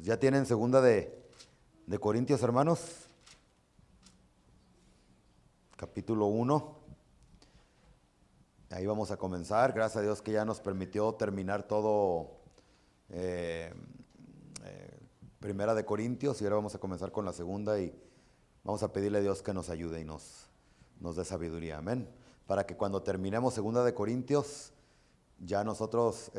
ya tienen segunda de Corintios, hermanos, capítulo 1. Ahí vamos a comenzar. Gracias a Dios que ya nos permitió terminar todo primera de Corintios, y ahora vamos a comenzar con la segunda y vamos a pedirle a Dios que nos ayude y nos dé sabiduría, amén, para que cuando terminemos segunda de Corintios ya nosotros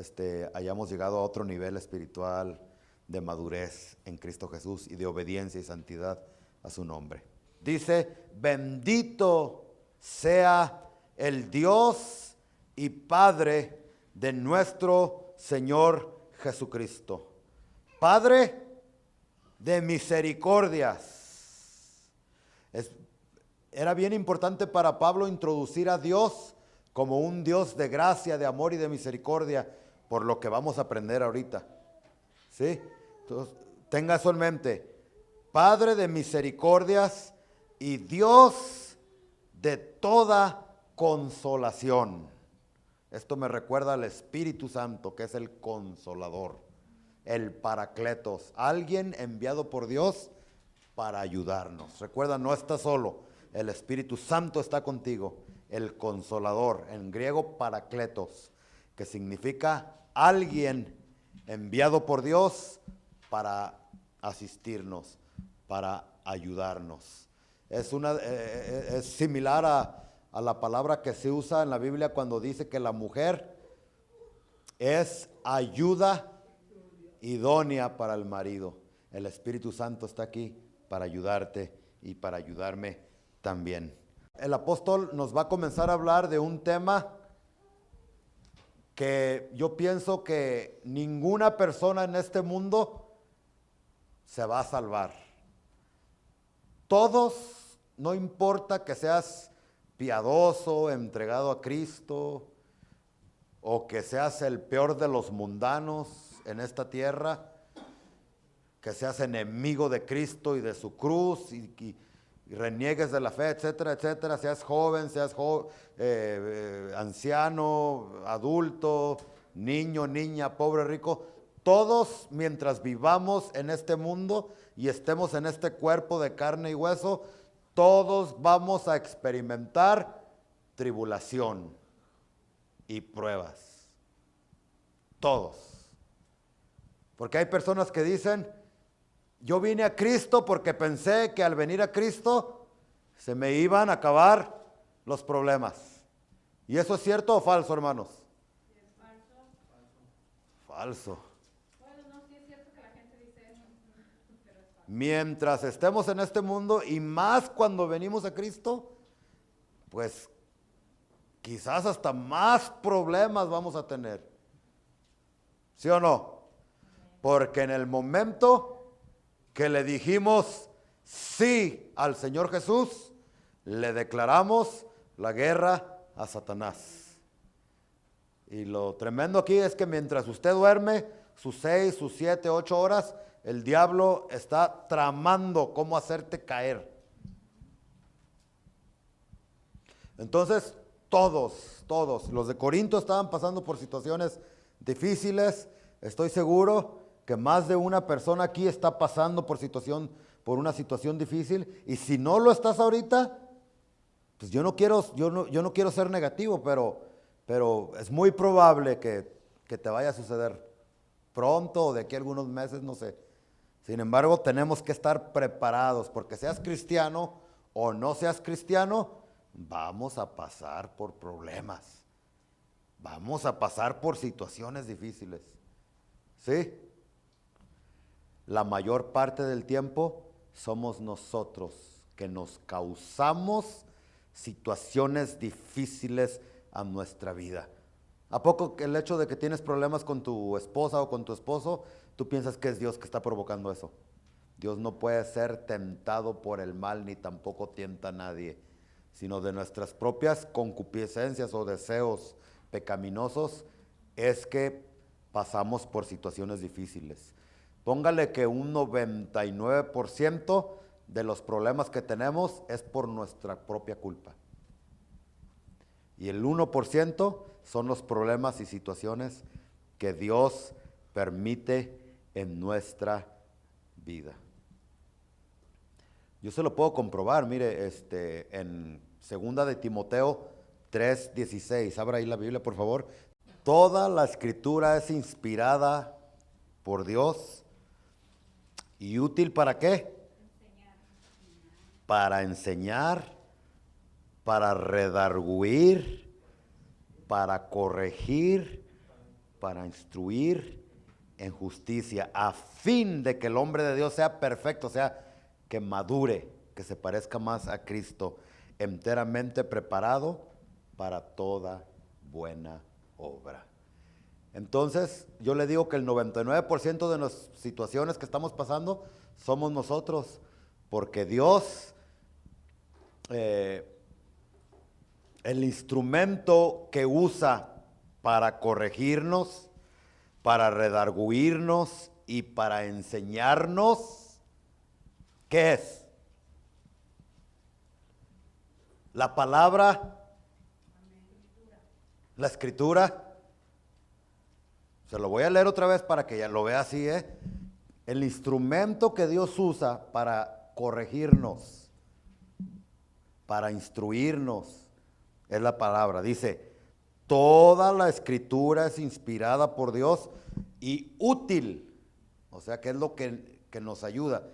hayamos llegado a otro nivel espiritual de madurez en Cristo Jesús y de obediencia y santidad a su nombre. Dice: bendito sea el Dios y Padre de nuestro Señor Jesucristo, Padre de misericordias. Era bien importante para Pablo introducir a Dios como un Dios de gracia, de amor y de misericordia, por lo que vamos a aprender ahorita. ¿Sí? Entonces, tenga eso en mente. Padre de misericordias y Dios de toda consolación. Esto me recuerda al Espíritu Santo, que es el consolador, el Paracletos, alguien enviado por Dios para ayudarnos. Recuerda, no estás solo, el Espíritu Santo está contigo, el consolador, en griego Paracletos, que significa alguien enviado por Dios para asistirnos, para ayudarnos. Es similar a la palabra que se usa en la Biblia cuando dice que la mujer es ayuda idónea para el marido. El Espíritu Santo está aquí para ayudarte y para ayudarme también. El apóstol nos va a comenzar a hablar de un tema que yo pienso que ninguna persona en este mundo se va a salvar. Todos, no importa que seas piadoso, entregado a Cristo, o que seas el peor de los mundanos en esta tierra, que seas enemigo de Cristo y de su cruz y reniegues de la fe, etcétera, etcétera, seas joven, anciano, adulto, niño, niña, pobre, rico, todos mientras vivamos en este mundo y estemos en este cuerpo de carne y hueso, todos vamos a experimentar tribulación y pruebas. Todos. Porque hay personas que dicen: yo vine a Cristo porque pensé que al venir a Cristo se me iban a acabar los problemas. ¿Y eso es cierto o falso, hermanos? ¿Es falso? Falso. Bueno, no, sí es cierto que la gente dice eso, pero es falso. Mientras estemos en este mundo, y más cuando venimos a Cristo, pues quizás hasta más problemas vamos a tener. ¿Sí o no? Porque en el momento que le dijimos sí al Señor Jesús, le declaramos la guerra a Satanás. Y lo tremendo aquí es que mientras usted duerme sus 6, sus 7, 8 horas, el diablo está tramando cómo hacerte caer. Entonces, todos, los de Corinto estaban pasando por situaciones difíciles. Estoy seguro que más de una persona aquí está pasando por una situación difícil, y si no lo estás ahorita, pues yo no quiero ser negativo, pero es muy probable que te vaya a suceder pronto o de aquí a algunos meses, no sé. Sin embargo, tenemos que estar preparados, porque seas cristiano o no seas cristiano, vamos a pasar por problemas, vamos a pasar por situaciones difíciles, ¿sí? La mayor parte del tiempo somos nosotros que nos causamos situaciones difíciles a nuestra vida. ¿A poco el hecho de que tienes problemas con tu esposa o con tu esposo, tú piensas que es Dios que está provocando eso? Dios no puede ser tentado por el mal, ni tampoco tienta a nadie, sino de nuestras propias concupiscencias o deseos pecaminosos es que pasamos por situaciones difíciles. Póngale que un 99% de los problemas que tenemos es por nuestra propia culpa. Y el 1% son los problemas y situaciones que Dios permite en nuestra vida. Yo se lo puedo comprobar, mire, en 2 de Timoteo 3:16, abra ahí la Biblia, por favor. Toda la escritura es inspirada por Dios y útil ¿para qué? Para enseñar, para redarguir, para corregir, para instruir en justicia, a fin de que el hombre de Dios sea perfecto, o sea, que madure, que se parezca más a Cristo, enteramente preparado para toda buena obra. Entonces, yo le digo que el 99% de las situaciones que estamos pasando somos nosotros, porque Dios, el instrumento que usa para corregirnos, para redarguirnos y para enseñarnos, ¿qué es? La palabra, la escritura. Se lo voy a leer otra vez para que ya lo vea así, El instrumento que Dios usa para corregirnos, para instruirnos, es la palabra. Dice, toda la escritura es inspirada por Dios y útil, o sea, que es lo que nos ayuda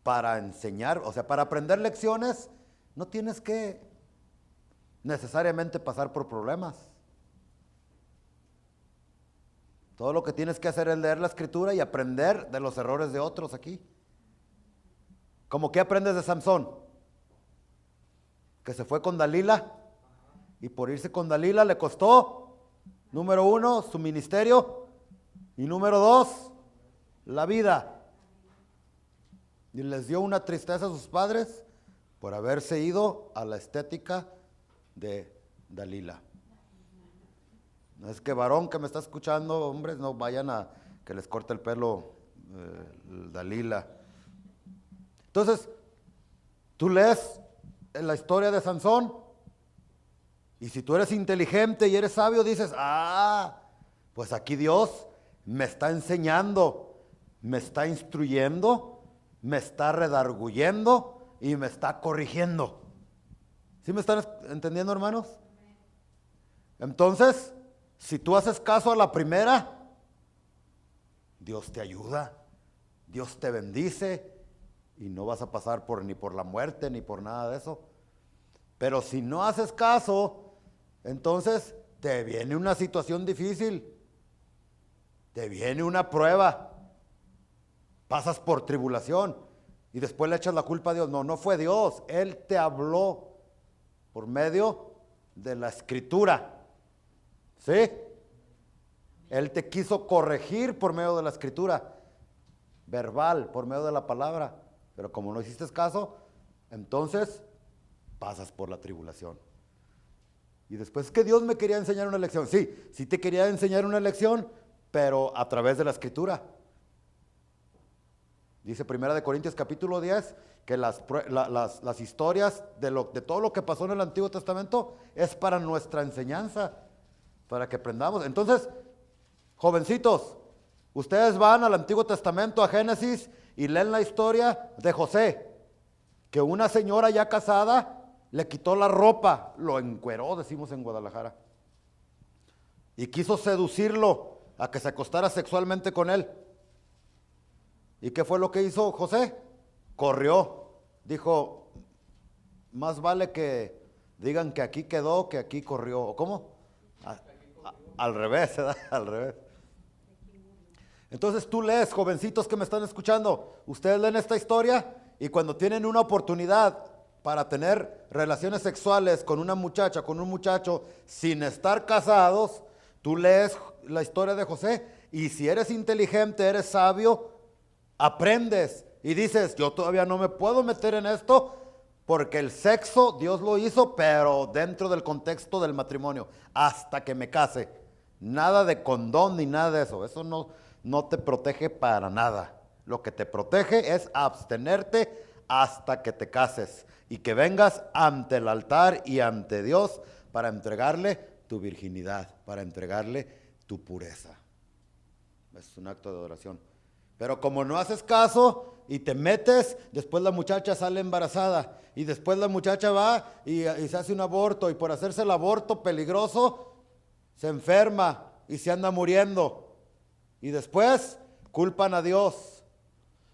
para enseñar, o sea, para aprender lecciones, no tienes que necesariamente pasar por problemas. Todo lo que tienes que hacer es leer la escritura y aprender de los errores de otros aquí. ¿Cómo qué aprendes de Samson? Que se fue con Dalila y por irse con Dalila le costó, número 1, su ministerio y número 2, la vida. Y les dio una tristeza a sus padres por haberse ido a la estética de Dalila. No es que varón que me está escuchando, hombres, no vayan a que les corte el pelo Dalila. Entonces, tú lees la historia de Sansón y si tú eres inteligente y eres sabio, dices, pues aquí Dios me está enseñando, me está instruyendo, me está redarguyendo y me está corrigiendo. ¿Sí me están entendiendo, hermanos? Entonces, si tú haces caso a la primera, Dios te ayuda, Dios te bendice y no vas a pasar ni por la muerte ni por nada de eso. Pero si no haces caso, entonces te viene una situación difícil, te viene una prueba, pasas por tribulación y después le echas la culpa a Dios. No fue Dios, Él te habló por medio de la escritura. ¿Sí? Él te quiso corregir por medio de la escritura, verbal, por medio de la palabra, pero como no hiciste caso, entonces pasas por la tribulación. Y después, que Dios me quería enseñar una lección. Sí te quería enseñar una lección, pero a través de la escritura. Dice 1 Corintios capítulo 10, que las historias de todo lo que pasó en el Antiguo Testamento es para nuestra enseñanza, para que aprendamos. Entonces, jovencitos, ustedes van al Antiguo Testamento, a Génesis, y leen la historia de José, que una señora ya casada le quitó la ropa, lo encueró, decimos en Guadalajara, y quiso seducirlo a que se acostara sexualmente con él. ¿Y qué fue lo que hizo José? Corrió, dijo, más vale que digan que aquí quedó que aquí corrió. ¿O cómo? Al revés, ¿verdad? Al revés. Entonces tú lees, jovencitos que me están escuchando, ustedes leen esta historia y cuando tienen una oportunidad para tener relaciones sexuales con una muchacha, con un muchacho, sin estar casados, tú lees la historia de José y si eres inteligente, eres sabio, aprendes y dices, yo todavía no me puedo meter en esto porque el sexo Dios lo hizo, pero dentro del contexto del matrimonio, hasta que me case. Nada de condón ni nada de eso. Eso no te protege para nada. Lo que te protege es abstenerte hasta que te cases y que vengas ante el altar y ante Dios para entregarle tu virginidad, para entregarle tu pureza. Es un acto de adoración. Pero como no haces caso y te metes, después la muchacha sale embarazada y después la muchacha va y se hace un aborto y por hacerse el aborto peligroso se enferma y se anda muriendo. Y después culpan a Dios.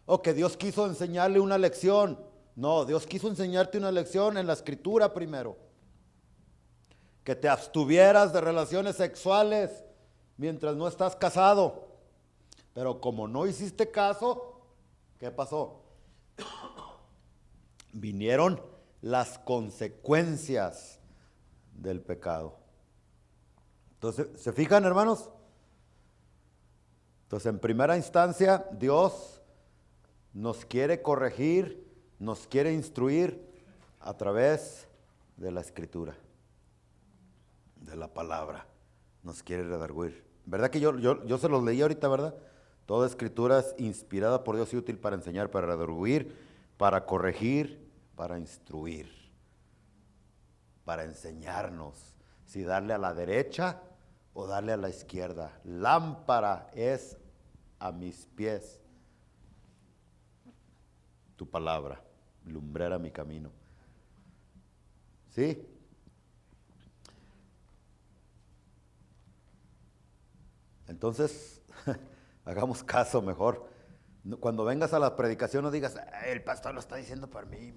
O que Dios quiso enseñarle una lección. No, Dios quiso enseñarte una lección en la escritura primero. Que te abstuvieras de relaciones sexuales mientras no estás casado. Pero como no hiciste caso, ¿qué pasó? Vinieron las consecuencias del pecado. Entonces, ¿se fijan, hermanos? Entonces, en primera instancia, Dios nos quiere corregir, nos quiere instruir a través de la escritura, de la palabra. Nos quiere redarguir. ¿Verdad que yo se los leí ahorita, verdad? Toda escritura es inspirada por Dios y útil para enseñar, para redarguir, para corregir, para instruir, para enseñarnos si darle a la derecha o darle a la izquierda. Lámpara es a mis pies tu palabra, lumbrera mi camino. ¿Sí? Entonces, hagamos caso mejor. Cuando vengas a la predicación no digas, el pastor lo está diciendo por mí,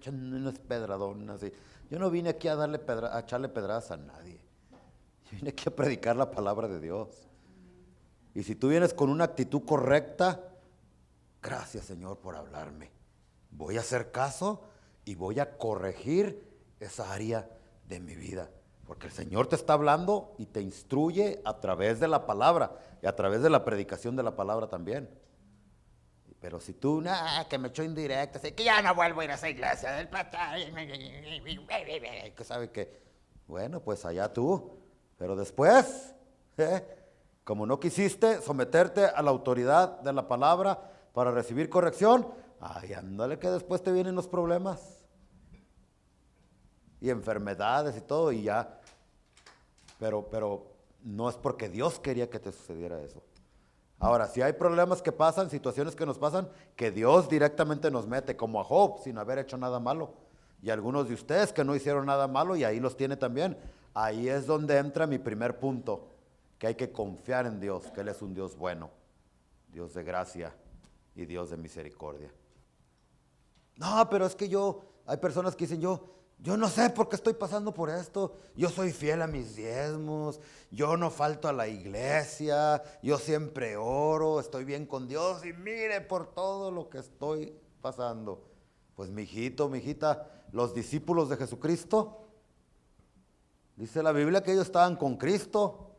unas pedradonas. Yo no vine aquí a echarle pedradas a nadie. Yo vine aquí a predicar la palabra de Dios. Y si tú vienes con una actitud correcta, gracias Señor por hablarme. Voy a hacer caso y voy a corregir esa área de mi vida. Porque el Señor te está hablando y te instruye a través de la palabra y a través de la predicación de la palabra también. Pero si tú, que me echó indirecta, que ya no vuelvo a ir a esa iglesia del pastor, que sabe que, bueno, pues allá tú. Pero después, como no quisiste someterte a la autoridad de la palabra para recibir corrección, ay, ándale que después te vienen los problemas. Y enfermedades y todo y ya. Pero no es porque Dios quería que te sucediera eso. Ahora, si hay problemas que pasan, situaciones que nos pasan, que Dios directamente nos mete, como a Job, sin haber hecho nada malo. Y algunos de ustedes que no hicieron nada malo y ahí los tiene también. Ahí es donde entra mi primer punto, que hay que confiar en Dios, que Él es un Dios bueno, Dios de gracia y Dios de misericordia. No, pero es que hay personas que dicen yo no sé por qué estoy pasando por esto. Yo soy fiel a mis diezmos, yo no falto a la iglesia, yo siempre oro, estoy bien con Dios y mire por todo lo que estoy pasando. Pues mijito, mijita, los discípulos de Jesucristo, dice la Biblia que ellos estaban con Cristo,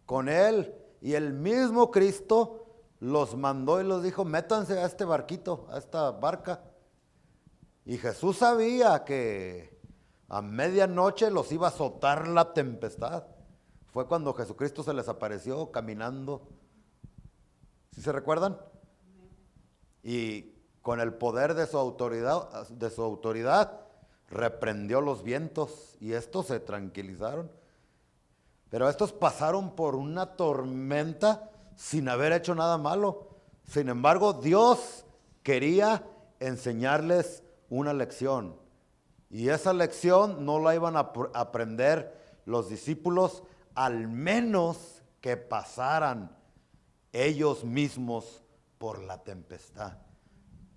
con Él, y el mismo Cristo los mandó y los dijo, métanse a este barquito, a esta barca. Y Jesús sabía que a medianoche los iba a azotar la tempestad. Fue cuando Jesucristo se les apareció caminando. ¿Sí se recuerdan? Y con el poder de su autoridad, reprendió los vientos y estos se tranquilizaron. Pero estos pasaron por una tormenta sin haber hecho nada malo. Sin embargo, Dios quería enseñarles una lección. Y esa lección no la iban a aprender los discípulos, al menos que pasaran ellos mismos por la tempestad.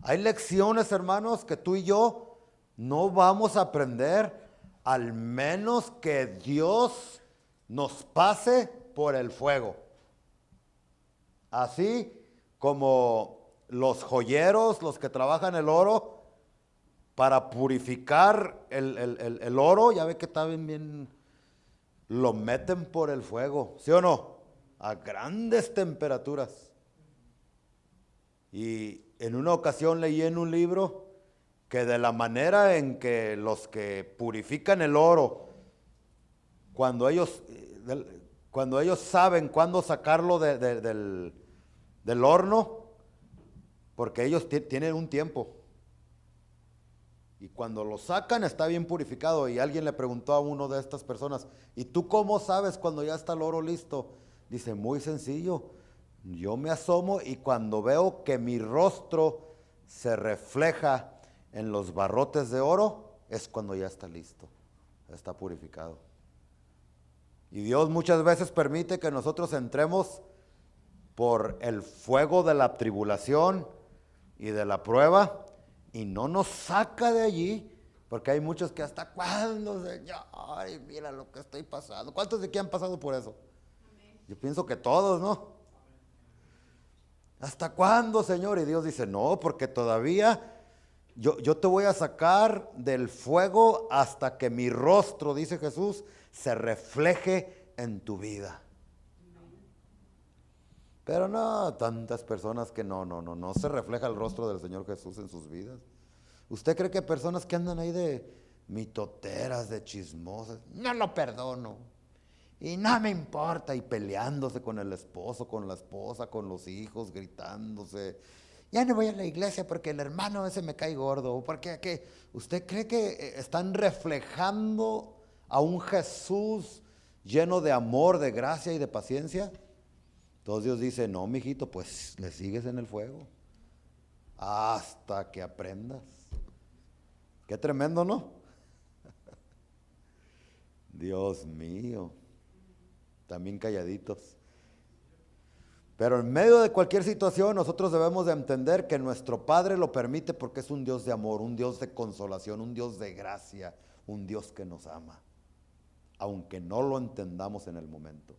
Hay lecciones, hermanos, que tú y yo no vamos a aprender, al menos que Dios nos pase por el fuego. Así como los joyeros, los que trabajan el oro, para purificar el oro, ya ve que está bien, lo meten por el fuego, ¿sí o no? A grandes temperaturas. Y en una ocasión leí en un libro que de la manera en que los que purifican el oro, cuando ellos saben cuándo sacarlo del horno, porque ellos tienen un tiempo. Y cuando lo sacan está bien purificado. Y alguien le preguntó a uno de estas personas, ¿y tú cómo sabes cuando ya está el oro listo? Dice, muy sencillo. Yo me asomo y cuando veo que mi rostro se refleja en los barrotes de oro, es cuando ya está listo, está purificado. Y Dios muchas veces permite que nosotros entremos por el fuego de la tribulación y de la prueba y no nos saca de allí, porque hay muchos que hasta cuándo, Señor, ay, mira lo que estoy pasando. ¿Cuántos de aquí han pasado por eso? Yo pienso que todos, ¿no? ¿Hasta cuándo, Señor? Y Dios dice, no, porque todavía yo te voy a sacar del fuego hasta que mi rostro, dice Jesús, se refleje en tu vida. Pero no, tantas personas que no se refleja el rostro del Señor Jesús en sus vidas. ¿Usted cree que personas que andan ahí de mitoteras, de chismosas, no lo perdono? Y no me importa, y peleándose con el esposo, con la esposa, con los hijos, gritándose. Ya no voy a la iglesia porque el hermano ese me cae gordo. ¿O porque qué? ¿Usted cree que están reflejando a un Jesús lleno de amor, de gracia y de paciencia? Entonces Dios dice, no, mijito, pues le sigues en el fuego hasta que aprendas. Qué tremendo, ¿no? Dios mío, también calladitos. Pero en medio de cualquier situación nosotros debemos de entender que nuestro Padre lo permite porque es un Dios de amor, un Dios de consolación, un Dios de gracia, un Dios que nos ama, aunque no lo entendamos en el momento.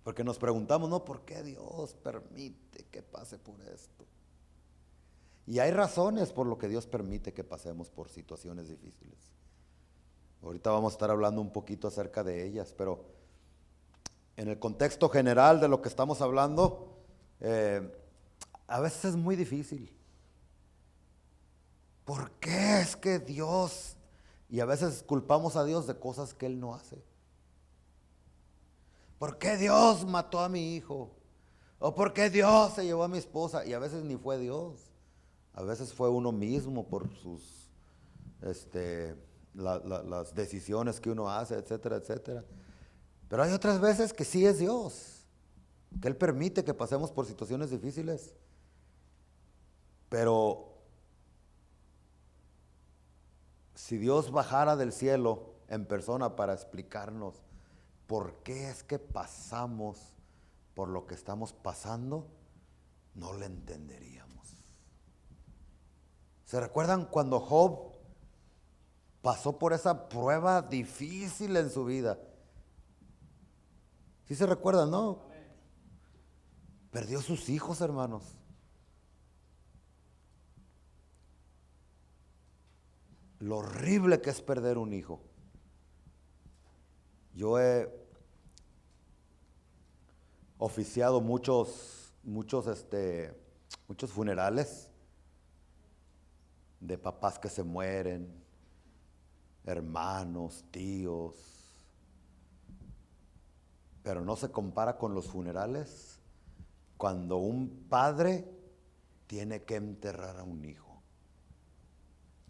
Porque nos preguntamos, ¿no? ¿Por qué Dios permite que pase por esto? Y hay razones por lo que Dios permite que pasemos por situaciones difíciles. Ahorita vamos a estar hablando un poquito acerca de ellas, pero en el contexto general de lo que estamos hablando, a veces es muy difícil. ¿Por qué es que Dios, y a veces culpamos a Dios de cosas que Él no hace? ¿Por qué Dios mató a mi hijo? ¿O por qué Dios se llevó a mi esposa? Y a veces ni fue Dios. A veces fue uno mismo por sus, las decisiones que uno hace, etcétera, etcétera. Pero hay otras veces que sí es Dios, que Él permite que pasemos por situaciones difíciles. Pero si Dios bajara del cielo en persona para explicarnos por qué es que pasamos por lo que estamos pasando, no le entenderíamos. ¿Se recuerdan cuando Job pasó por esa prueba difícil en su vida? ¿Sí se recuerdan, no? Perdió sus hijos, hermanos. Lo horrible que es perder un hijo. Yo he oficiado muchos funerales de papás que se mueren, hermanos, tíos, pero no se compara con los funerales cuando un padre tiene que enterrar a un hijo.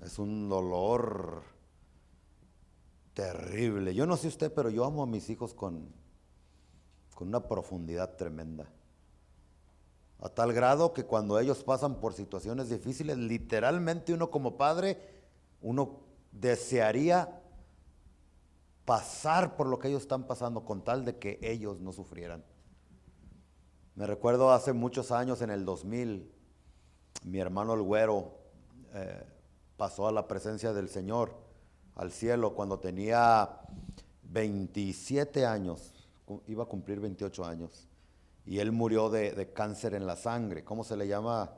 Es un dolor terrible. Yo no sé usted, pero yo amo a mis hijos con una profundidad tremenda. A tal grado que cuando ellos pasan por situaciones difíciles, literalmente uno como padre, uno desearía pasar por lo que ellos están pasando con tal de que ellos no sufrieran. Me recuerdo hace muchos años, en el 2000, mi hermano el Güero pasó a la presencia del Señor, al cielo, cuando tenía 27 años, iba a cumplir 28 años. Y él murió de cáncer en la sangre. ¿Cómo se le llama?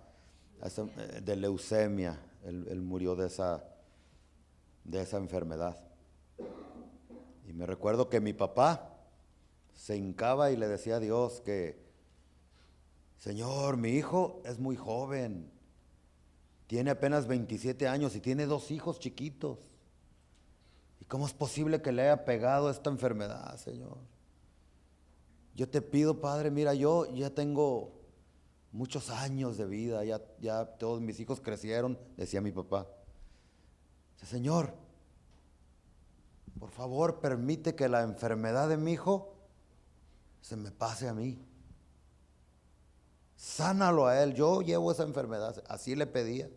De leucemia. Él murió de esa enfermedad. Y me recuerdo que mi papá se hincaba y le decía a Dios que, Señor, mi hijo es muy joven. Tiene apenas 27 años y tiene 2 hijos chiquitos. ¿Y cómo es posible que le haya pegado esta enfermedad, Señor? Yo te pido, Padre, mira, yo ya tengo muchos años de vida, ya todos mis hijos crecieron, decía mi papá. Señor, por favor, permite que la enfermedad de mi hijo se me pase a mí. Sánalo a él, yo llevo esa enfermedad. Así le pedía.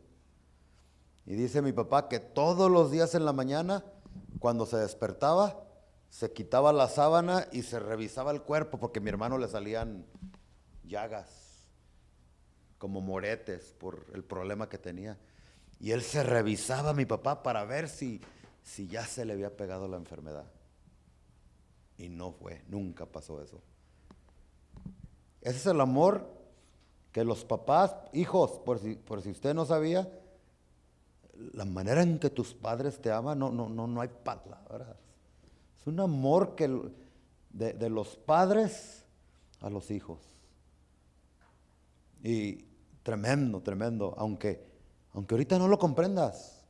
Y dice mi papá que todos los días en la mañana, cuando se despertaba, se quitaba la sábana y se revisaba el cuerpo, porque a mi hermano le salían llagas, como moretes, por el problema que tenía. Y él se revisaba, mi papá, para ver si ya se le había pegado la enfermedad. Y no fue, nunca pasó eso. Ese es el amor que los papás, hijos, por si usted no sabía, la manera en que tus padres te aman, no hay palabras. Es un amor de los padres a los hijos. Y tremendo, tremendo, aunque ahorita no lo comprendas.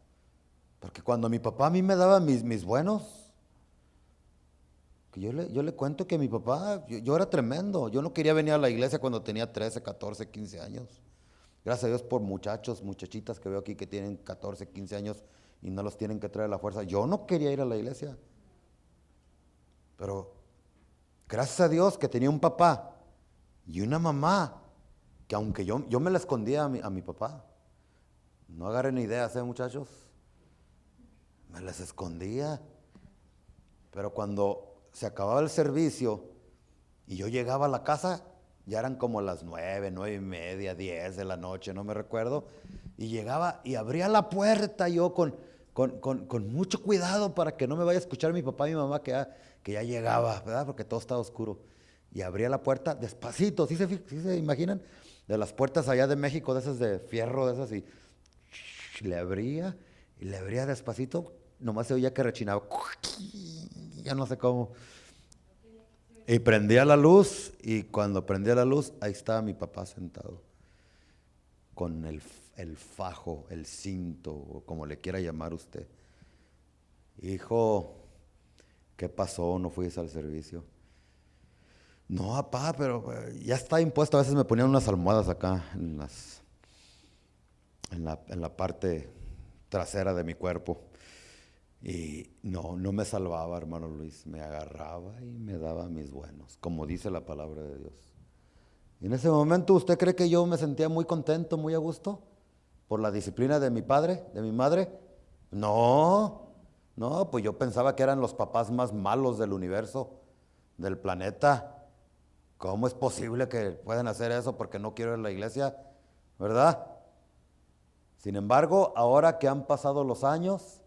Porque cuando mi papá a mí me daba mis buenos, que yo le cuento que mi papá, yo era tremendo. Yo no quería venir a la iglesia cuando tenía 13, 14, 15 años. Gracias a Dios por muchachos, muchachitas que veo aquí que tienen 14, 15 años y no los tienen que traer a la fuerza. Yo no quería ir a la iglesia. Pero gracias a Dios que tenía un papá y una mamá que aunque yo me la escondía a mi papá. No agarren ideas, muchachos. Me las escondía. Pero cuando se acababa el servicio y yo llegaba a la casa, ya eran como las 9, 9:30, 10 de la noche, no me recuerdo. Y llegaba y abría la puerta yo con mucho cuidado para que no me vaya a escuchar mi papá y mi mamá que ya llegaba, ¿verdad? Porque todo estaba oscuro. Y abría la puerta despacito, ¿sí se imaginan? De las puertas allá de México, de esas de fierro, de esas, y le abría despacito, nomás se oía que rechinaba. Ya no sé cómo. Y prendía la luz, y cuando prendía la luz, ahí estaba mi papá sentado, con el fajo, el cinto, o como le quiera llamar usted. Hijo, ¿qué pasó? ¿No fuiste al servicio? No, papá, pero ya está impuesto. A veces me ponían unas almohadas acá en la parte trasera de mi cuerpo. Y no me salvaba, hermano Luis. Me agarraba y me daba mis buenos, como dice la palabra de Dios. Y en ese momento, ¿usted cree que yo me sentía muy contento, muy a gusto? ¿Por la disciplina de mi padre, de mi madre? No, pues yo pensaba que eran los papás más malos del universo, del planeta. ¿Cómo es posible que puedan hacer eso porque no quiero ir a la iglesia? ¿Verdad? Sin embargo, ahora que han pasado los años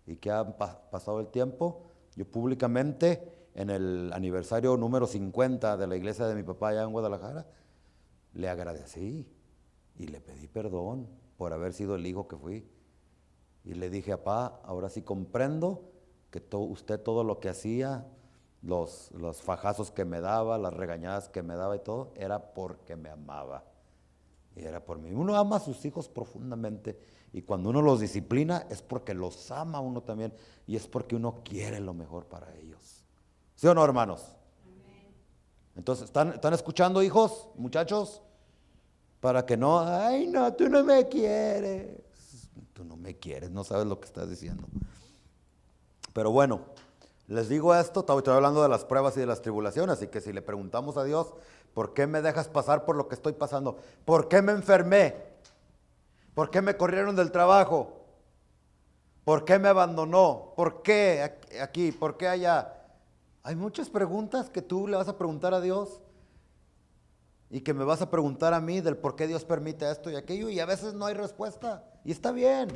y que ha pasado el tiempo, yo públicamente, en el aniversario número 50 de la iglesia de mi papá allá en Guadalajara, le agradecí y le pedí perdón por haber sido el hijo que fui. Y le dije, papá, ahora sí comprendo que usted todo lo que hacía, los fajazos que me daba, las regañadas que me daba y todo, era porque me amaba. Y era por mí. Uno ama a sus hijos profundamente, y cuando uno los disciplina es porque los ama uno también, y es porque uno quiere lo mejor para ellos. ¿Sí o no, hermanos? Amén. Entonces, ¿están escuchando, hijos, muchachos? Para que no, ay no, tú no me quieres. Tú no me quieres, no sabes lo que estás diciendo. Pero bueno, les digo esto, estoy hablando de las pruebas y de las tribulaciones, y que si le preguntamos a Dios, ¿por qué me dejas pasar por lo que estoy pasando? ¿Por qué me enfermé? ¿Por qué me corrieron del trabajo? ¿Por qué me abandonó? ¿Por qué aquí? ¿Por qué allá? Hay muchas preguntas que tú le vas a preguntar a Dios y que me vas a preguntar a mí del por qué Dios permite esto y aquello, y a veces no hay respuesta, y está bien,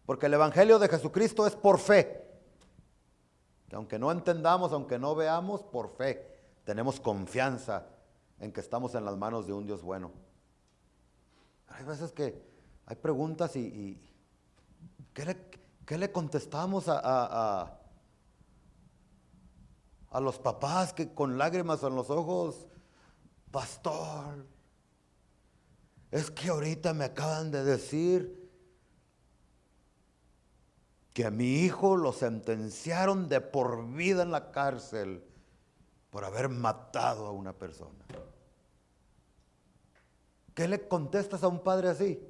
porque el evangelio de Jesucristo es por fe, que aunque no entendamos, aunque no veamos, por fe tenemos confianza en que estamos en las manos de un Dios bueno. Hay veces que hay preguntas y ¿qué le contestamos a los papás que con lágrimas en los ojos? Pastor, es que ahorita me acaban de decir que a mi hijo lo sentenciaron de por vida en la cárcel por haber matado a una persona. ¿Qué le contestas a un padre así?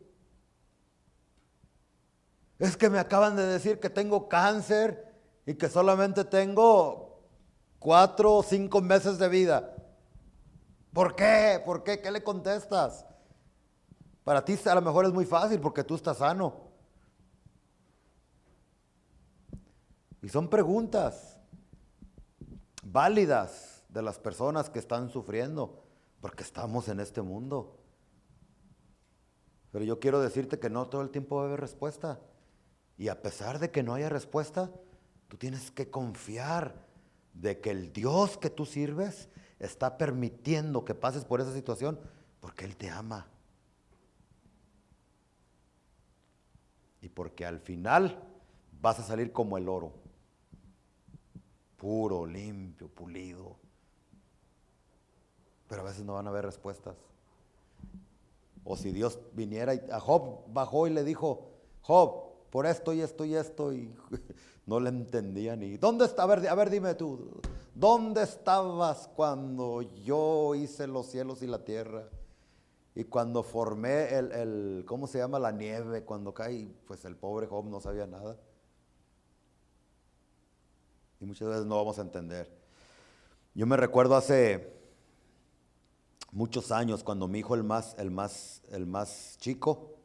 Es que me acaban de decir que tengo cáncer y que solamente tengo 4 o 5 meses de vida. ¿Por qué? ¿Por qué? ¿Qué le contestas? Para ti a lo mejor es muy fácil porque tú estás sano. Y son preguntas válidas de las personas que están sufriendo, porque estamos en este mundo. Pero yo quiero decirte que no todo el tiempo va a haber respuesta. Y a pesar de que no haya respuesta, tú tienes que confiar de que el Dios que tú sirves está permitiendo que pases por esa situación porque Él te ama. Y porque al final vas a salir como el oro, puro, limpio, pulido. Pero a veces no van a haber respuestas. O si Dios viniera y a Job bajó y le dijo, Job, por esto y esto y esto, y no le entendía ni, ¿dónde está? A ver, dime tú, ¿dónde estabas cuando yo hice los cielos y la tierra? Y cuando formé ¿cómo se llama? La nieve, cuando cae, pues el pobre Job no sabía nada. Y muchas veces no vamos a entender. Yo me recuerdo hace muchos años, cuando mi hijo, el más chico,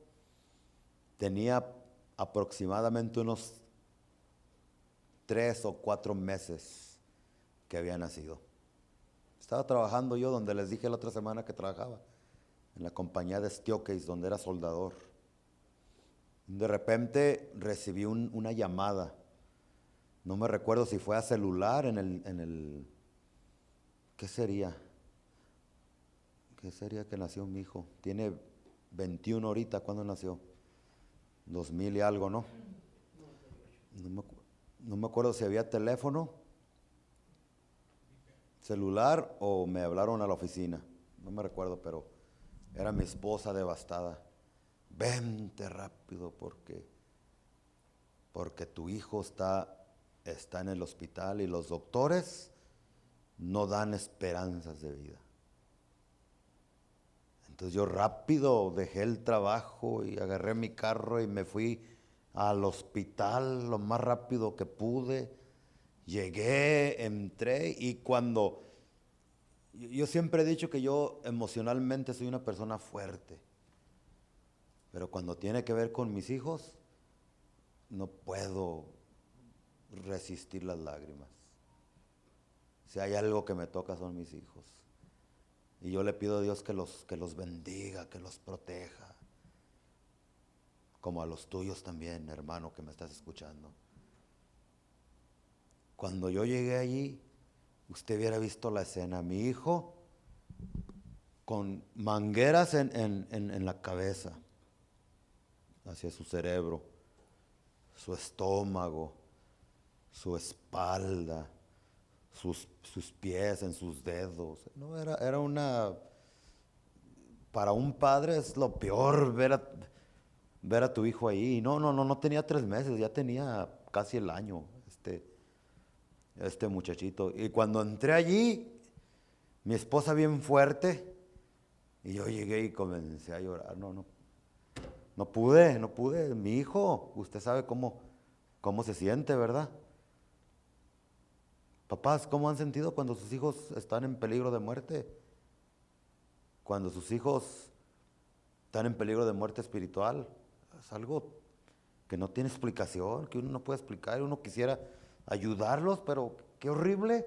tenía aproximadamente unos 3 o 4 meses que había nacido. Estaba trabajando yo donde les dije la otra semana que trabajaba, en la compañía de Stiokeis, donde era soldador. De repente recibí una llamada. No me recuerdo si fue a celular ¿qué sería? ¿Qué sería que nació mi hijo? Tiene 21 ahorita, ¿cuándo nació? 2000 y algo, ¿no? No me acuerdo si había teléfono, celular o me hablaron a la oficina. No me recuerdo, pero era mi esposa devastada. Vente rápido porque tu hijo está en el hospital y los doctores no dan esperanzas de vida. Entonces yo rápido dejé el trabajo y agarré mi carro y me fui al hospital lo más rápido que pude. Llegué, entré y cuando... Yo siempre he dicho que yo emocionalmente soy una persona fuerte, pero cuando tiene que ver con mis hijos, no puedo resistir las lágrimas. Si hay algo que me toca son mis hijos. Y yo le pido a Dios que los bendiga, que los proteja. Como a los tuyos también, hermano, que me estás escuchando. Cuando yo llegué allí, usted hubiera visto la escena. Mi hijo con mangueras en la cabeza, hacia su cerebro, su estómago, su espalda, sus pies, en sus dedos. No, era para un padre es lo peor ver a tu hijo ahí. No tenía 3 meses, ya tenía casi el año, este muchachito. Y cuando entré allí, mi esposa bien fuerte, y yo llegué y comencé a llorar. No pude. Mi hijo, usted sabe cómo se siente, ¿verdad? Papás, ¿cómo han sentido cuando sus hijos están en peligro de muerte? Cuando sus hijos están en peligro de muerte espiritual. Es algo que no tiene explicación, que uno no puede explicar. Uno quisiera ayudarlos, pero qué horrible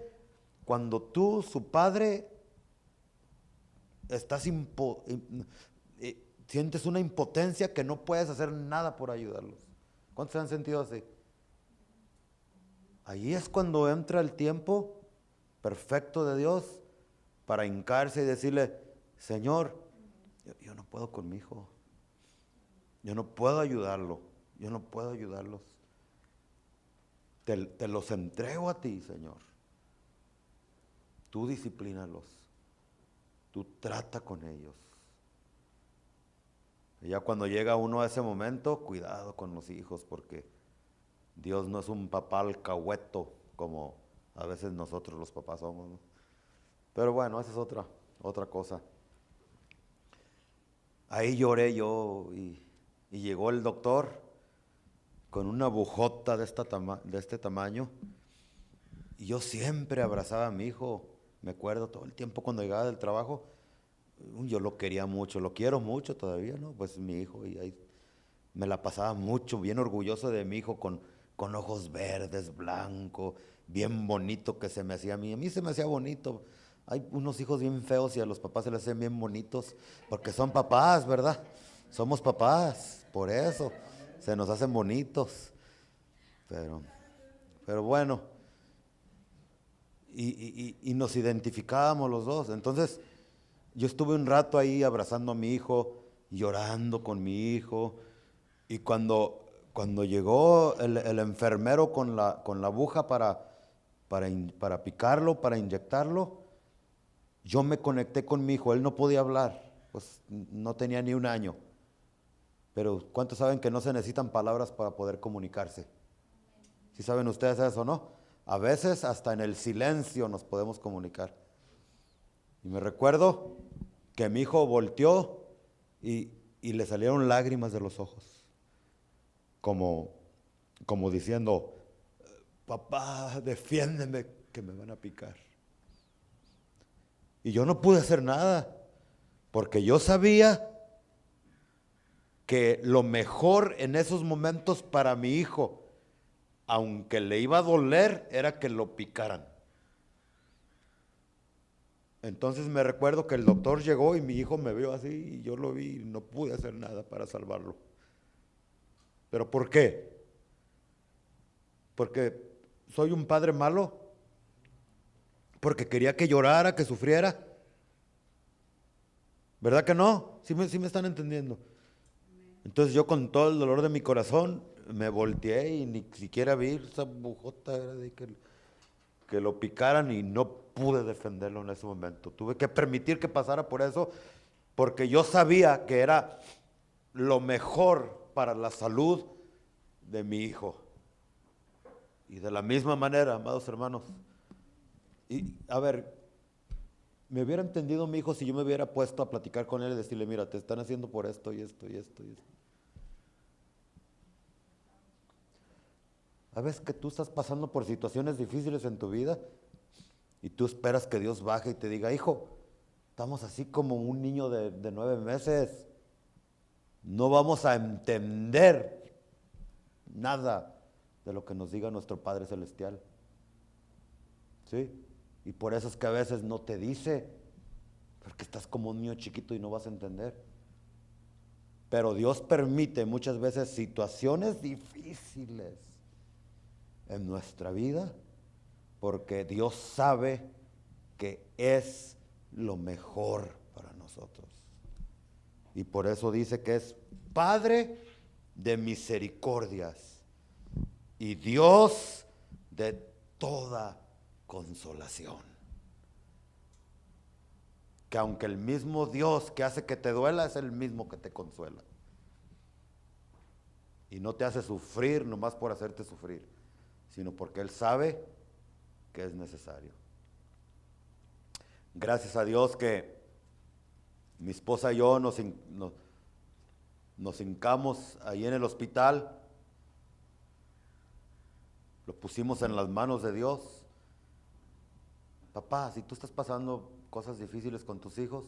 cuando tú, su padre, sientes una impotencia que no puedes hacer nada por ayudarlos. ¿Cuántos se han sentido así? Ahí es cuando entra el tiempo perfecto de Dios para hincarse y decirle, Señor, yo no puedo con mi hijo, yo no puedo ayudarlos. Te los entrego a ti, Señor. Tú disciplínalos, tú trata con ellos. Y ya cuando llega uno a ese momento, cuidado con los hijos, porque Dios no es un papá alcahueto como a veces nosotros los papás somos, ¿no? Pero bueno, esa es otra cosa. Ahí lloré yo y llegó el doctor con una bujota de este tamaño Y yo siempre abrazaba a mi hijo, me acuerdo todo el tiempo cuando llegaba del trabajo, yo lo quería mucho, lo quiero mucho todavía, ¿no? Pues mi hijo, y ahí me la pasaba mucho, bien orgulloso de mi hijo con ojos verdes, blanco, bien bonito que se me hacía a mí se me hacía bonito. Hay unos hijos bien feos y a los papás se les hacen bien bonitos, porque son papás, ¿verdad? Somos papás, por eso se nos hacen bonitos. Pero bueno, y nos identificábamos los dos. Entonces, yo estuve un rato ahí abrazando a mi hijo, llorando con mi hijo, y cuando llegó el enfermero con la aguja para picarlo, para inyectarlo, yo me conecté con mi hijo. Él no podía hablar, pues no tenía ni un año. Pero ¿cuántos saben que no se necesitan palabras para poder comunicarse? ¿Sí saben ustedes eso, no? A veces hasta en el silencio nos podemos comunicar. Y me recuerdo que mi hijo volteó y le salieron lágrimas de los ojos, como diciendo, papá, defiéndeme que me van a picar. Y yo no pude hacer nada, porque yo sabía que lo mejor en esos momentos para mi hijo, aunque le iba a doler, era que lo picaran. Entonces me recuerdo que el doctor llegó y mi hijo me vio así y yo lo vi y no pude hacer nada para salvarlo. ¿Pero por qué? ¿Porque soy un padre malo? ¿Porque quería que llorara, que sufriera? ¿Verdad que no? ¿Sí me están entendiendo? Entonces yo con todo el dolor de mi corazón me volteé y ni siquiera vi esa bujota de que lo picaran y no pude defenderlo en ese momento. Tuve que permitir que pasara por eso porque yo sabía que era lo mejor para la salud de mi hijo. Y de la misma manera, amados hermanos, y a ver, me hubiera entendido mi hijo si yo me hubiera puesto a platicar con él y decirle, mira, te están haciendo por esto y esto y esto y esto. A veces que tú estás pasando por situaciones difíciles en tu vida y tú esperas que Dios baje y te diga, hijo, estamos así como un niño de 9 meses, no vamos a entender nada de lo que nos diga nuestro Padre Celestial. ¿Sí? Y por eso es que a veces no te dice, porque estás como un niño chiquito y no vas a entender. Pero Dios permite muchas veces situaciones difíciles en nuestra vida, porque Dios sabe que es lo mejor para nosotros. Y por eso dice que es Padre de misericordias y Dios de toda consolación. Que aunque el mismo Dios que hace que te duela es el mismo que te consuela. Y no te hace sufrir nomás por hacerte sufrir, sino porque Él sabe que es necesario. Gracias a Dios que mi esposa y yo nos hincamos ahí en el hospital, lo pusimos en las manos de Dios. Papá, si tú estás pasando cosas difíciles con tus hijos,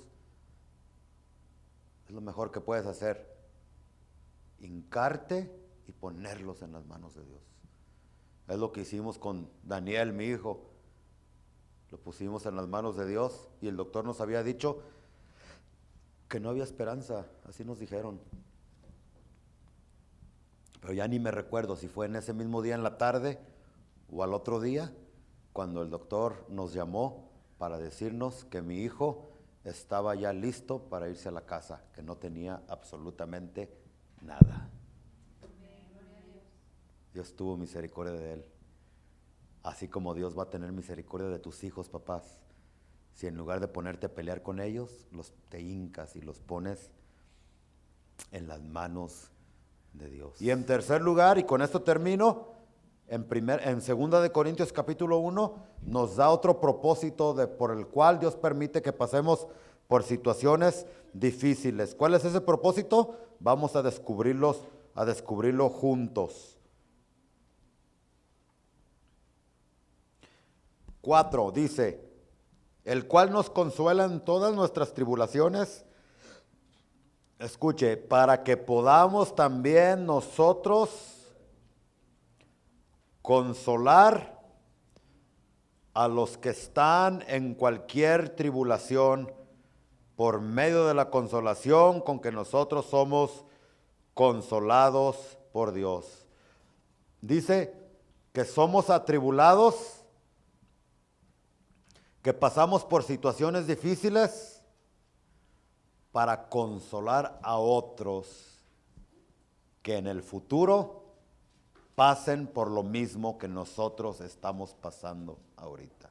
es lo mejor que puedes hacer, hincarte y ponerlos en las manos de Dios. Es lo que hicimos con Daniel, mi hijo. Lo pusimos en las manos de Dios y el doctor nos había dicho que no había esperanza, así nos dijeron. Pero ya ni me recuerdo si fue en ese mismo día en la tarde o al otro día cuando el doctor nos llamó para decirnos que mi hijo estaba ya listo para irse a la casa, que no tenía absolutamente nada. Dios tuvo misericordia de él, así como Dios va a tener misericordia de tus hijos, papás. Si en lugar de ponerte a pelear con ellos, te hincas y los pones en las manos de Dios. Y en tercer lugar, y con esto termino, en 2 de Corintios capítulo 1 nos da otro propósito por el cual Dios permite que pasemos por situaciones difíciles. ¿Cuál es ese propósito? Vamos a descubrirlo juntos. 4 dice, el cual nos consuela en todas nuestras tribulaciones. Escuche, para que podamos también nosotros consolar a los que están en cualquier tribulación por medio de la consolación con que nosotros somos consolados por Dios. Dice que somos atribulados, que pasamos por situaciones difíciles para consolar a otros que en el futuro pasen por lo mismo que nosotros estamos pasando ahorita.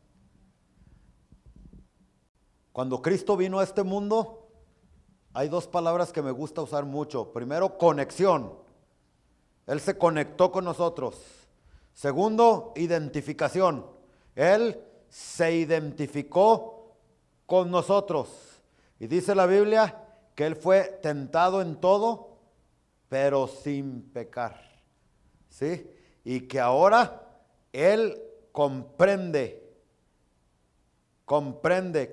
Cuando Cristo vino a este mundo, hay dos palabras que me gusta usar mucho. Primero, conexión. Él se conectó con nosotros. Segundo, identificación. Él se identificó con nosotros. Y dice la Biblia que Él fue tentado en todo, pero sin pecar. ¿Sí? Y que ahora Él comprende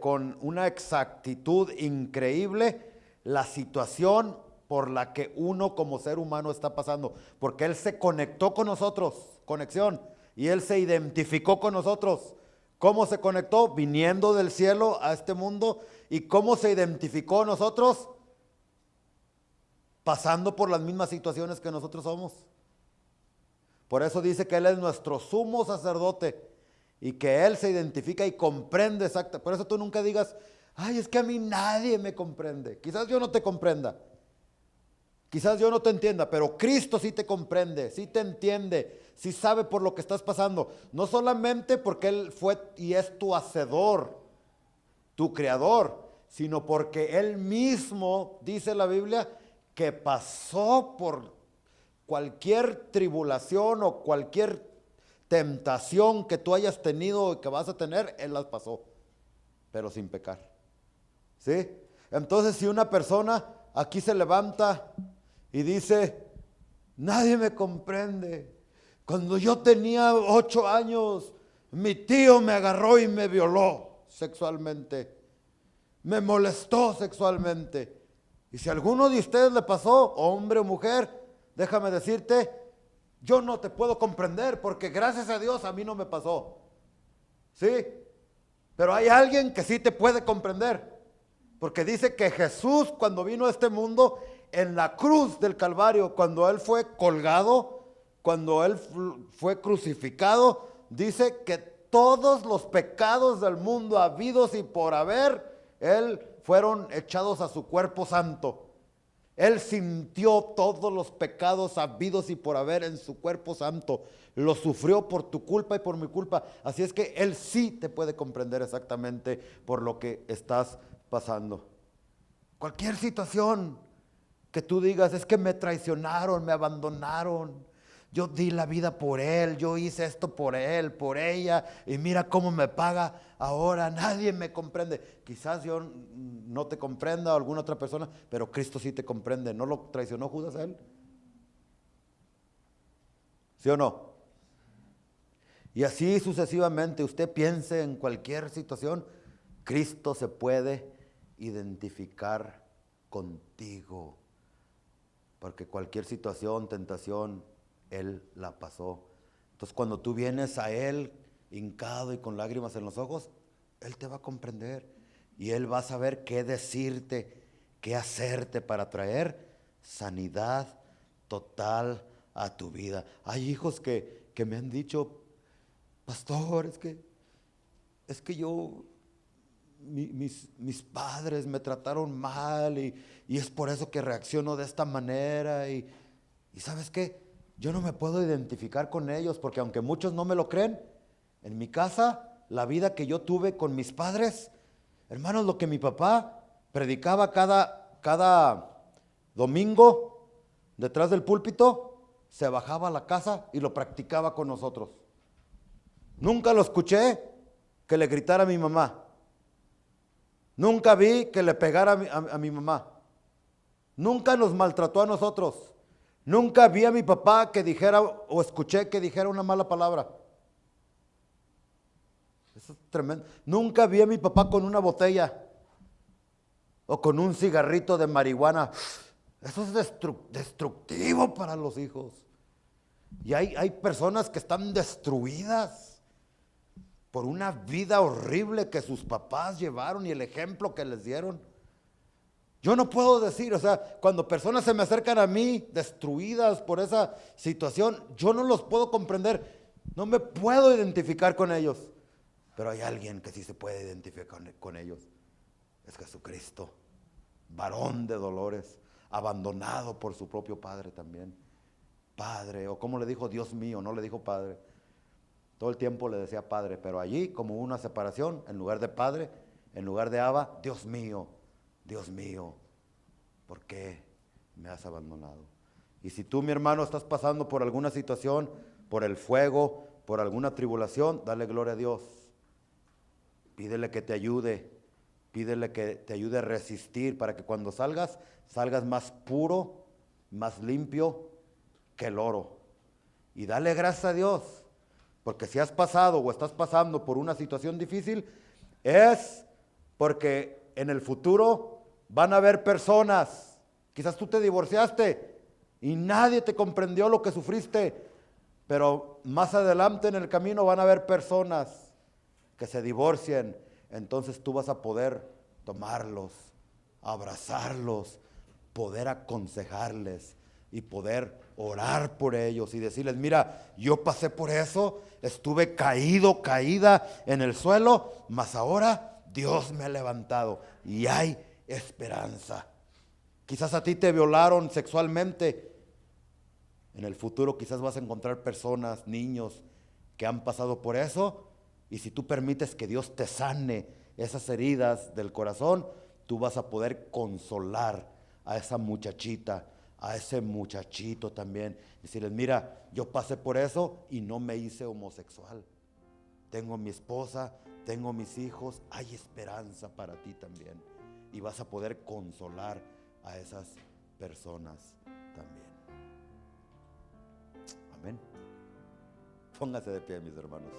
con una exactitud increíble la situación por la que uno como ser humano está pasando. Porque Él se conectó con nosotros, conexión, y Él se identificó con nosotros. ¿Cómo se conectó? Viniendo del cielo a este mundo. ¿Y cómo se identificó nosotros? Pasando por las mismas situaciones que nosotros somos. Por eso dice que Él es nuestro sumo sacerdote y que Él se identifica y comprende exactamente. Por eso tú nunca digas, ay, es que a mí nadie me comprende. Quizás yo no te comprenda, quizás yo no te entienda, pero Cristo sí te comprende, sí te entiende, sí sabe por lo que estás pasando. No solamente porque Él fue y es tu hacedor, tu creador, sino porque Él mismo, dice la Biblia, que pasó por cualquier tribulación o cualquier tentación que tú hayas tenido y que vas a tener, Él las pasó, pero sin pecar. ¿Sí? Entonces, si una persona aquí se levanta y dice, nadie me comprende. Cuando yo tenía 8 años, mi tío me agarró y me violó sexualmente. Me molestó sexualmente. Y si a alguno de ustedes le pasó, hombre o mujer, déjame decirte, yo no te puedo comprender porque gracias a Dios a mí no me pasó. ¿Sí? Pero hay alguien que sí te puede comprender. Porque dice que Jesús cuando vino a este mundo en la cruz del Calvario, cuando Él fue colgado, cuando Él fue crucificado, dice que todos los pecados del mundo habidos y por haber, Él fueron echados a su cuerpo santo. Él sintió todos los pecados habidos y por haber en su cuerpo santo. Lo sufrió por tu culpa y por mi culpa. Así es que Él sí te puede comprender exactamente por lo que estás pasando. Cualquier situación que tú digas, es que me traicionaron, me abandonaron. Yo di la vida por él, yo hice esto por él, por ella, y mira cómo me paga ahora, nadie me comprende. Quizás yo no te comprenda o alguna otra persona, pero Cristo sí te comprende. ¿No lo traicionó Judas a él? ¿Sí o no? Y así sucesivamente, usted piense en cualquier situación, Cristo se puede identificar contigo, porque cualquier situación, tentación, Él la pasó. Entonces cuando tú vienes a Él hincado y con lágrimas en los ojos, Él te va a comprender y Él va a saber qué decirte, qué hacerte para traer sanidad total a tu vida. Hay hijos que me han dicho, pastor, es que yo, mis padres me trataron mal y es por eso que reacciono de esta manera y ¿sabes qué? Yo no me puedo identificar con ellos porque aunque muchos no me lo creen, en mi casa, la vida que yo tuve con mis padres, hermanos, lo que mi papá predicaba cada domingo detrás del púlpito, se bajaba a la casa y lo practicaba con nosotros. Nunca lo escuché que le gritara a mi mamá. Nunca vi que le pegara a mi mamá. Nunca nos maltrató a nosotros. Nunca vi a mi papá que dijera o escuché que dijera una mala palabra. Es tremendo. Nunca vi a mi papá con una botella o con un cigarrito de marihuana. Eso es destructivo para los hijos. Y hay personas que están destruidas por una vida horrible que sus papás llevaron y el ejemplo que les dieron. Yo no puedo decir, o sea, cuando personas se me acercan a mí destruidas por esa situación, yo no los puedo comprender, no me puedo identificar con ellos. Pero hay alguien que sí se puede identificar con ellos. Es Jesucristo, varón de dolores, abandonado por su propio Padre también. Padre, o como le dijo, Dios mío, no le dijo Padre. Todo el tiempo le decía Padre, pero allí como una separación, en lugar de Padre, en lugar de Abba, Dios mío, ¿por qué me has abandonado? Y si tú, mi hermano, estás pasando por alguna situación, por el fuego, por alguna tribulación, dale gloria a Dios. Pídele que te ayude, pídele que te ayude a resistir para que cuando salgas más puro, más limpio que el oro. Y dale gracias a Dios, porque si has pasado o estás pasando por una situación difícil, es porque en el futuro van a haber personas, quizás tú te divorciaste y nadie te comprendió lo que sufriste, pero más adelante en el camino van a haber personas que se divorcien, entonces tú vas a poder tomarlos, abrazarlos, poder aconsejarles y poder orar por ellos y decirles, mira, yo pasé por eso, estuve caída en el suelo, mas ahora Dios me ha levantado y hay esperanza. Quizás a ti te violaron sexualmente, en el futuro quizás vas a encontrar personas, niños que han pasado por eso, y si tú permites que Dios te sane esas heridas del corazón, tú vas a poder consolar a esa muchachita, a ese muchachito también. Decirles, mira, yo pasé por eso y no me hice homosexual. Tengo mi esposa, tengo mis hijos, hay esperanza para ti también. Y vas a poder consolar a esas personas también. Amén. Póngase de pie, mis hermanos.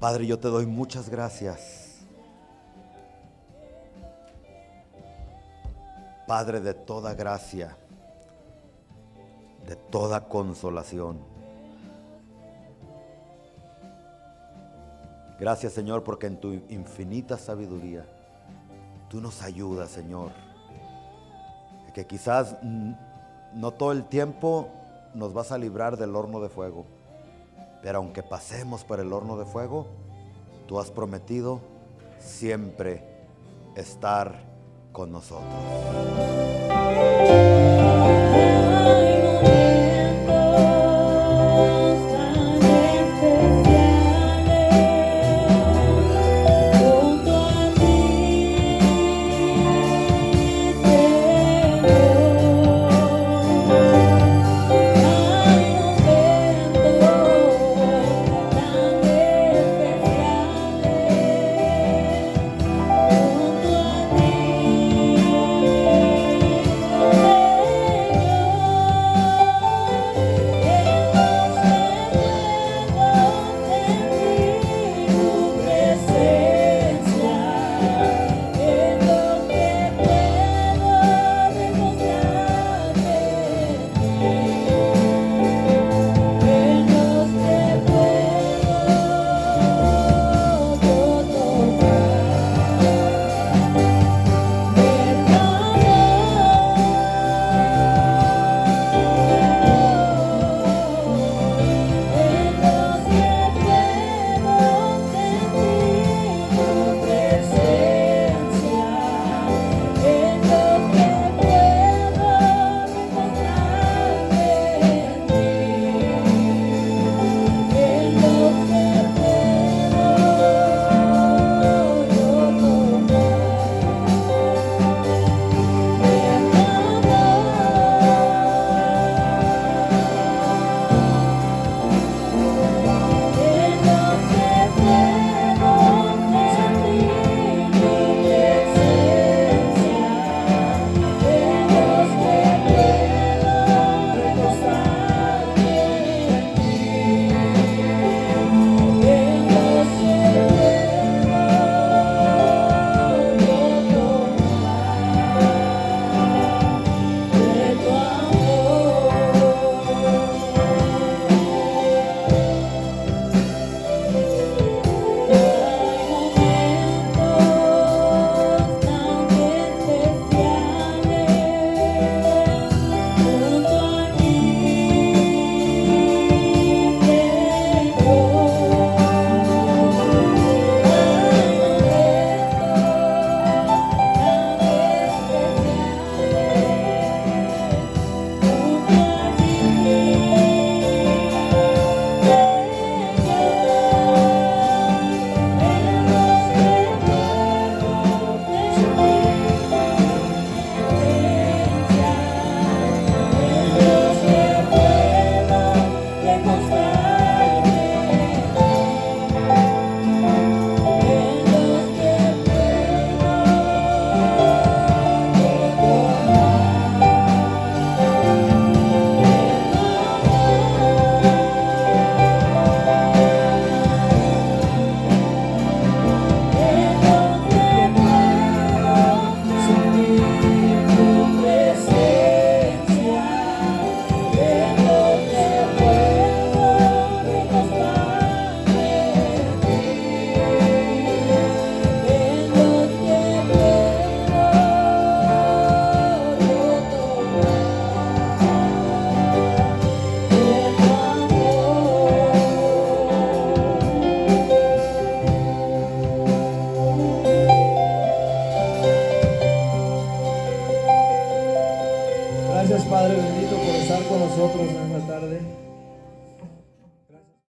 Padre, yo te doy muchas gracias. Padre de toda gracia, de toda consolación. Gracias, Señor, porque en tu infinita sabiduría tú nos ayudas, Señor. Que quizás no todo el tiempo nos vas a librar del horno de fuego. Pero aunque pasemos por el horno de fuego, tú has prometido siempre estar con nosotros. nosotros, hermano.